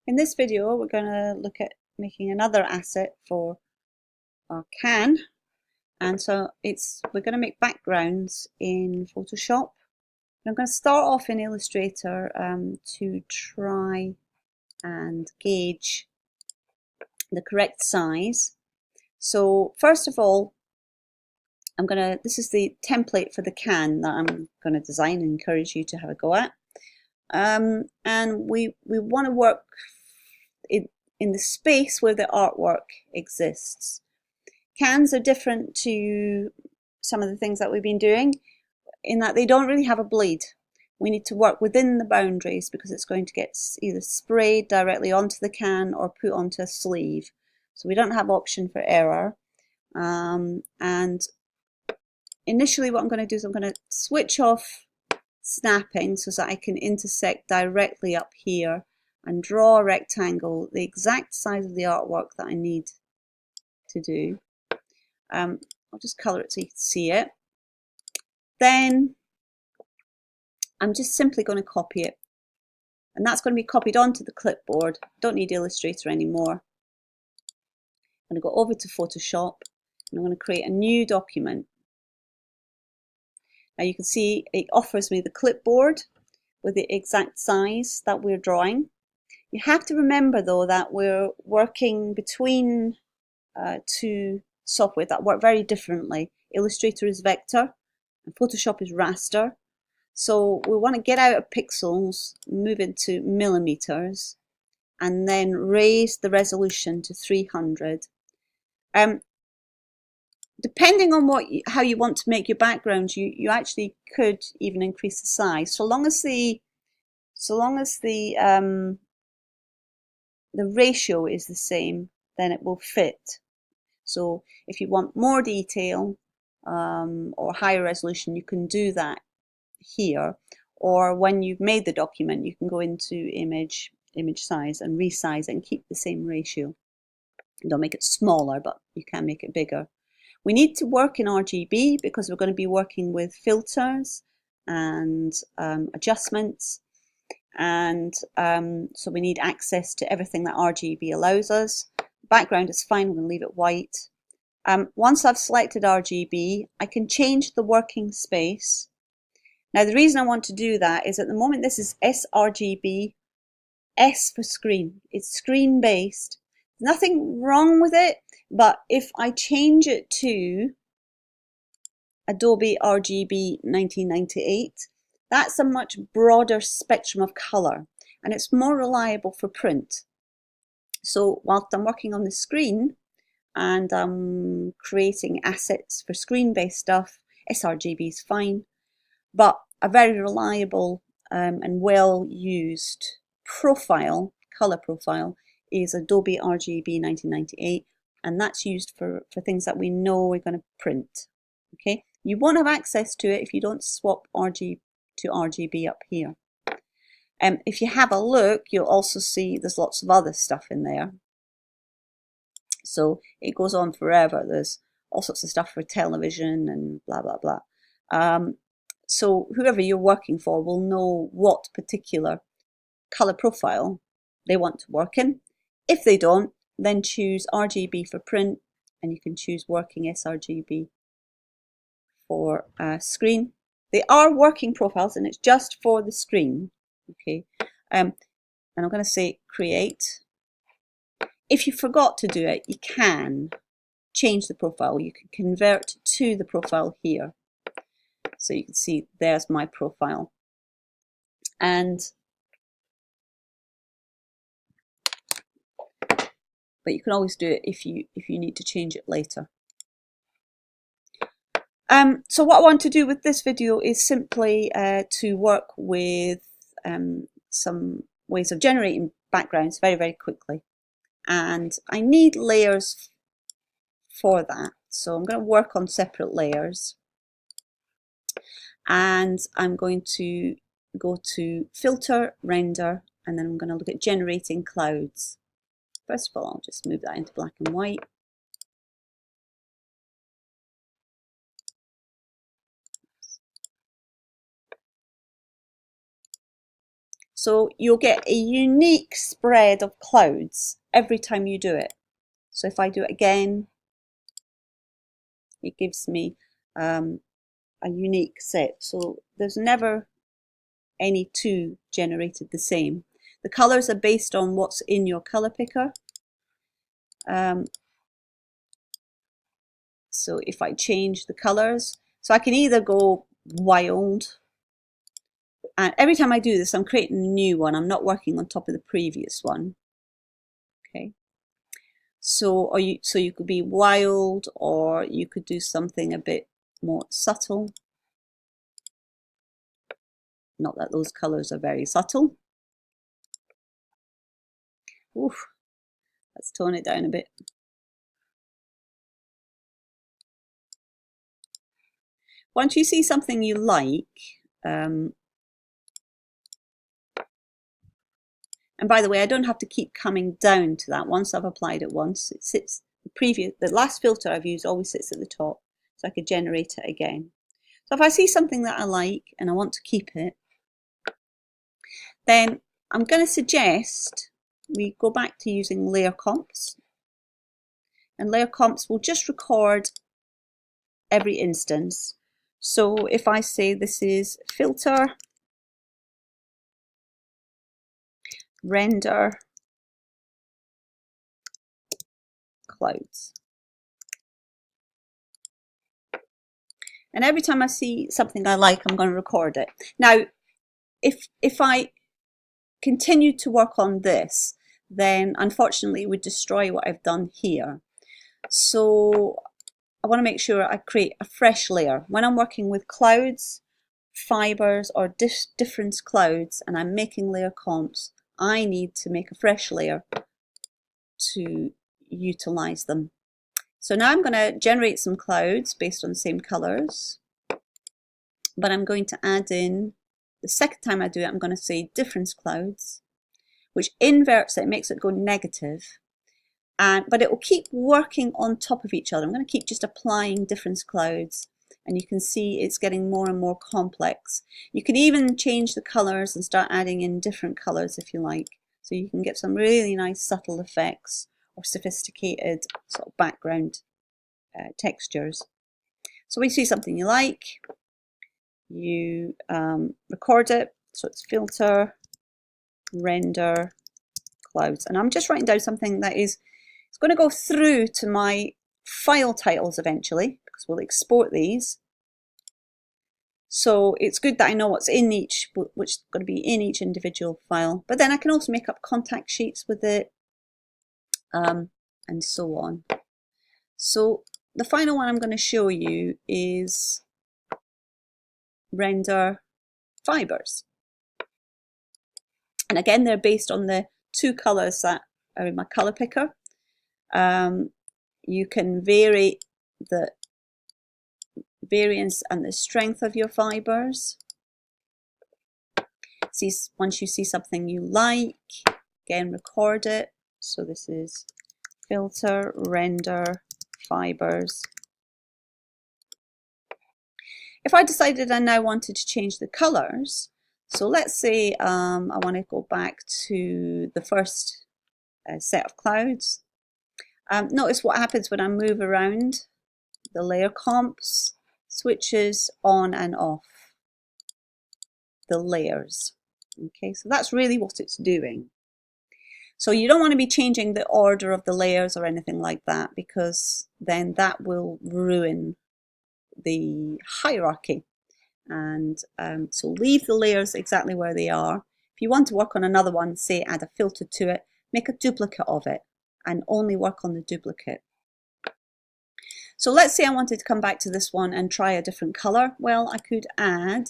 In this video, we're going to look at making another asset for our can. And so we're going to make backgrounds in Photoshop. And I'm going to start off in Illustrator to try and gauge the correct size. So first of all, this is the template for the can that I'm going to design and encourage you to have a go at. And we want to work in the space where the artwork exists. Cans are different to some of the things that we've been doing in that they don't really have a bleed. We need to work within the boundaries because it's going to get either sprayed directly onto the can or put onto a sleeve. So we don't have option for error. And initially what I'm going to do is I'm going to switch off snapping so that I can intersect directly up here and draw a rectangle the exact size of the artwork that I need to do. I'll just colour it so you can see it. Then I'm just simply going to copy it, and that's going to be copied onto the clipboard. Don't need Illustrator anymore. I'm going to go over to Photoshop and I'm going to create a new document. Now you can see it offers me the clipboard with the exact size that we're drawing. You have to remember though that we're working between two software that work very differently. Illustrator is vector and Photoshop is raster. So we want to get out of pixels, move into millimeters, and then raise the resolution to 300. Depending on how you want to make your background, you actually could even increase the size. So long as the ratio is the same, then it will fit. So if you want more detail or higher resolution, you can do that here. Or when you've made the document, you can go into image size and resize it and keep the same ratio. Don't make it smaller, but you can make it bigger. We need to work in RGB because we're going to be working with filters and adjustments, and so we need access to everything that RGB allows us. Background is fine, we're going to leave it white. Once I've selected RGB, I can change the working space. Now the reason I want to do that is at the moment this is sRGB, S for screen. It's screen based. There's nothing wrong with it, but if I change it to Adobe RGB 1998, that's a much broader spectrum of color and it's more reliable for print. So whilst I'm working on the screen and I'm creating assets for screen-based stuff, sRGB is fine, but a very reliable and well-used color profile is Adobe RGB 1998, and that's used for things that we know we're going to print. Okay, you won't have access to it if you don't swap RGB to RGB up here. If you have a look, you'll also see there's lots of other stuff in there. So it goes on forever. There's all sorts of stuff for television and blah, blah, blah. So whoever you're working for will know what particular color profile they want to work in. If they don't, then choose RGB for print, and you can choose working sRGB for screen. They are working profiles and it's just for the screen. Okay, and I'm going to say create. If you forgot to do it, you can change the profile. You can convert to the profile here. So you can see there's my profile. But you can always do it if you need to change it later. So what I want to do with this video is simply to work with some ways of generating backgrounds very, very quickly. And I need layers for that. So I'm going to work on separate layers. And I'm going to go to Filter, Render, and then I'm going to look at Generating Clouds. First of all, I'll just move that into black and white. So you'll get a unique spread of clouds every time you do it. So if I do it again, it gives me a unique set. So there's never any two generated the same. The colours are based on what's in your colour picker. So if I change the colours, so I can either go wild, and every time I do this, I'm creating a new one. I'm not working on top of the previous one. Okay. So you could be wild, or you could do something a bit more subtle. Not that those colours are very subtle. Oof, let's tone it down a bit. Once you see something you like, and by the way, I don't have to keep coming down to that. Once I've applied it once, it sits, the last filter I've used always sits at the top, so I could generate it again. So if I see something that I like and I want to keep it, then I'm going to suggest we go back to using layer comps. And layer comps will just record every instance. So if I say this is filter, render, clouds. And every time I see something I like, I'm going to record it. Now, if I continue to work on this, then unfortunately it would destroy what I've done here. So I want to make sure I create a fresh layer. When I'm working with clouds, fibers, or different clouds, and I'm making layer comps, I need to make a fresh layer to utilize them. So now I'm going to generate some clouds based on the same colors, but I'm going to add in, the second time I do it, I'm going to say difference clouds, which inverts it, makes it go negative. But it will keep working on top of each other. I'm going to keep just applying difference clouds, and you can see it's getting more and more complex. You can even change the colors and start adding in different colors if you like. So you can get some really nice subtle effects or sophisticated sort of background textures. So we see something you like, you record it. So it's filter, render, clouds. And I'm just writing down something that is, it's going to go through to my file titles eventually, because we'll export these. So it's good that I know what's in each, which is going to be in each individual file. But then I can also make up contact sheets with it, and so on. So the final one I'm going to show you is render fibers. And again, they're based on the two colors that are in my color picker. You can vary the variance and the strength of your fibers. Once you see something you like, again, record it. So this is filter, render, fibers. If I decided I now wanted to change the colors, so let's say I want to go back to the first set of clouds. Notice what happens when I move around. The layer comps switches on and off the layers. Okay, so that's really what it's doing. So you don't want to be changing the order of the layers or anything like that, because then that will ruin the hierarchy. And so leave the layers exactly where they are. If you want to work on another one, say add a filter to it, make a duplicate of it and only work on the duplicate. So let's say I wanted to come back to this one and try a different color. Well, I could add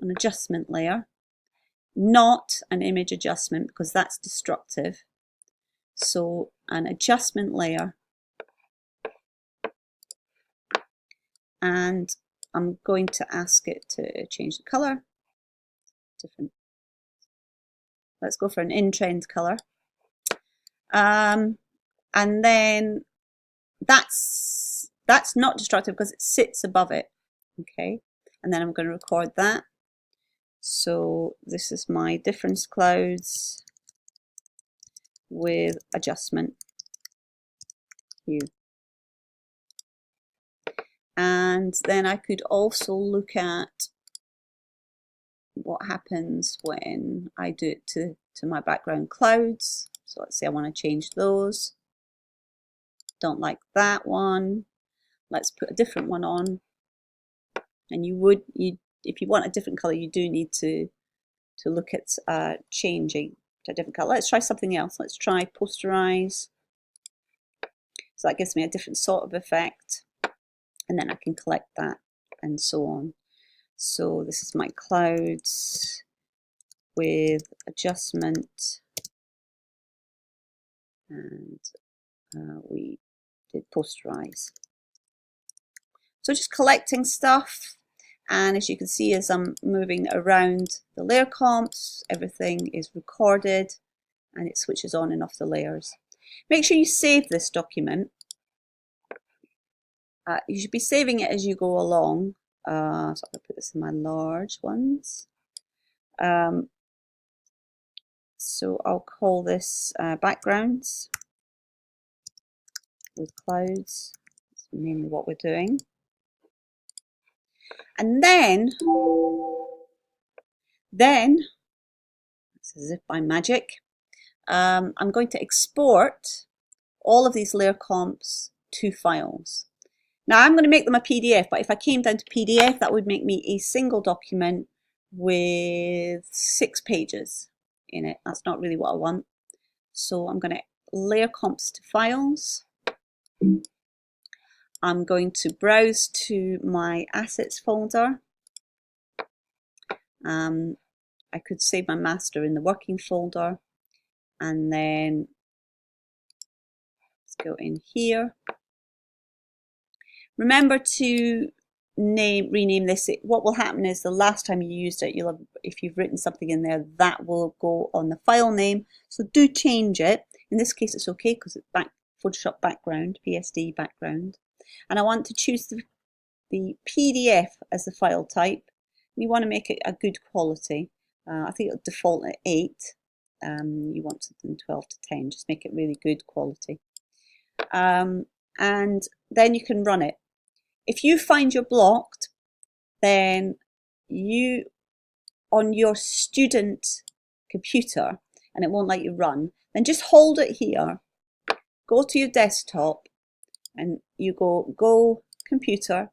an adjustment layer, not an image adjustment, because that's destructive. So an adjustment layer, and I'm going to ask it to change the color. Different. Let's go for an in-trend color. And then that's not destructive because it sits above it. Okay, and then I'm going to record that. So this is my difference clouds with adjustment hue. And then I could also look at what happens when I do it to my background clouds. So let's say I want to change those. Don't like that one. Let's put a different one on. And if you want a different color, you do need to look at changing to a different color. Let's try something else. Let's try posterize. So that gives me a different sort of effect. And then I can collect that and so on. So this is my clouds with adjustment, and we did posterize. So just collecting stuff, and as you can see, as I'm moving around the layer comps, everything is recorded and it switches on and off the layers. Make sure you save this document. You should be saving it as you go along. So I'm going to put this in my large ones. So I'll call this backgrounds with clouds. That's mainly what we're doing. And then, as if by magic, I'm going to export all of these layer comps to files. Now I'm going to make them a PDF, but if I came down to PDF, that would make me a single document with 6 pages in it. That's not really what I want. So I'm going to layer comps to files. I'm going to browse to my assets folder. I could save my master in the working folder, and then let's go in here. Remember to rename this. What will happen is the last time you used it, if you've written something in there, that will go on the file name. So do change it. In this case, it's okay because it's Photoshop background, PSD background. And I want to choose the PDF as the file type. You want to make it a good quality. I think it'll default at 8. You want something 12 to 10. Just make it really good quality. And then you can run it. If you find you're blocked, then you, on your student computer, and it won't let you run, then just hold it here, go to your desktop, and you go computer.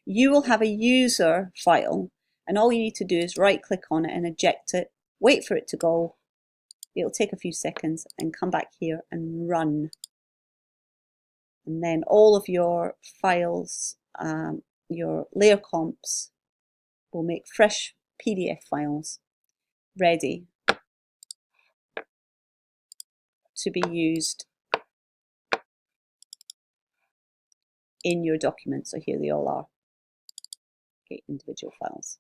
You will have a user file, and all you need to do is right click on it and eject it, wait for it to go. It'll take a few seconds, and come back here and run. And then all of your files, your layer comps, will make fresh PDF files ready to be used in your document. So here they all are, okay, individual files.